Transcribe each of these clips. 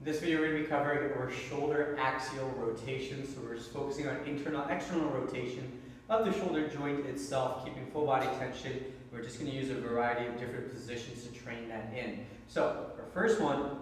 In this video, we're going to be covering our shoulder axial rotation. So we're just focusing on internal, external rotation of the shoulder joint itself, keeping full body tension. We're just going to use a variety of different positions to train that in. So our first one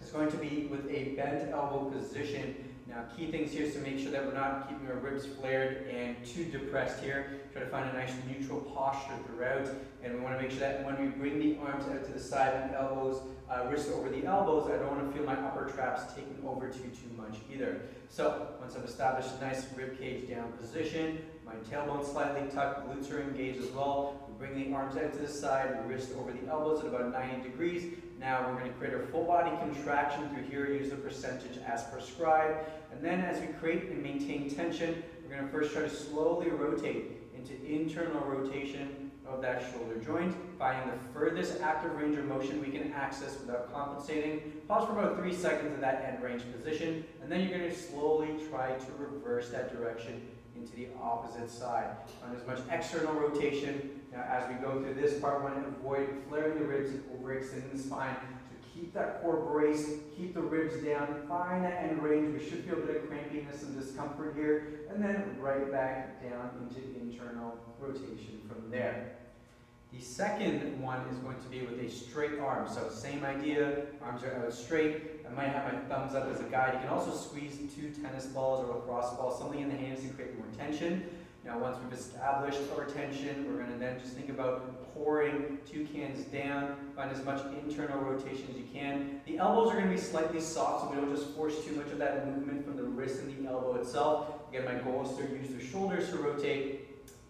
is going to be with a bent elbow position. Now, key things here is to make sure that we're not keeping our ribs flared and too depressed here. Try to find a nice neutral posture throughout, and we want to make sure that when we bring the arms out to the side and elbows, wrists over the elbows, I don't want to feel my upper traps taking over too much either. So once I've established a nice rib cage down position, my tailbone slightly tucked, glutes are engaged as well. We bring the arms out to the side, wrist over the elbows at about 90 degrees. Now we're going to create our full body contraction through here, use the percentage as prescribed. And then as we create and maintain tension, we're going to first try to slowly rotate into internal rotation of that shoulder joint, finding the furthest active range of motion we can access without compensating. Pause for about 3 seconds in that end range position, and then you're going to slowly try to reverse that direction into the opposite side. Find as much external rotation. Now as we go through this part, we want to avoid flaring the ribs and overextending the spine. So keep that core braced, keep the ribs down, find that end range. We should feel a bit of crampiness and discomfort here, and then right back down into internal rotation from there. The second one is going to be with a straight arm. So same idea, arms are out straight. I might have my thumbs up as a guide. You can also squeeze 2 tennis balls or lacrosse balls, something in the hands to create more tension. Now once we've established our tension, we're going to then just think about pouring 2 cans down, find as much internal rotation as you can. The elbows are going to be slightly soft, so we don't just force too much of that movement from the wrist and the elbow itself. Again, my goal is to use the shoulders to rotate.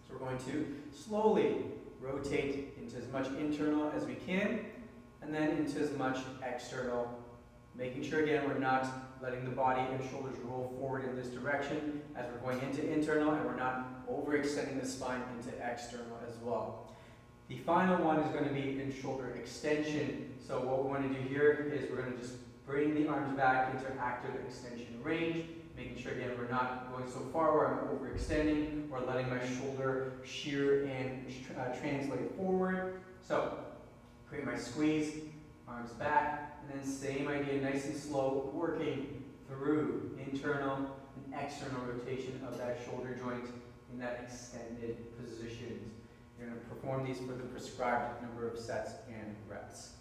So we're going to slowly rotate into as much internal as we can, and then into as much external, making sure again we're not letting the body and shoulders roll forward in this direction as we're going into internal, and we're not overextending the spine into external as well. The final one is going to be in shoulder extension. So what we want to do here is we're going to just bring the arms back into active extension range, making sure again we're not going so far where I'm overextending or letting my shoulder shear and translate forward. So create my squeeze, arms back, and then same idea, nice and slow, working through internal and external rotation of that shoulder joint in that extended position. You're going to perform these for the prescribed number of sets and reps.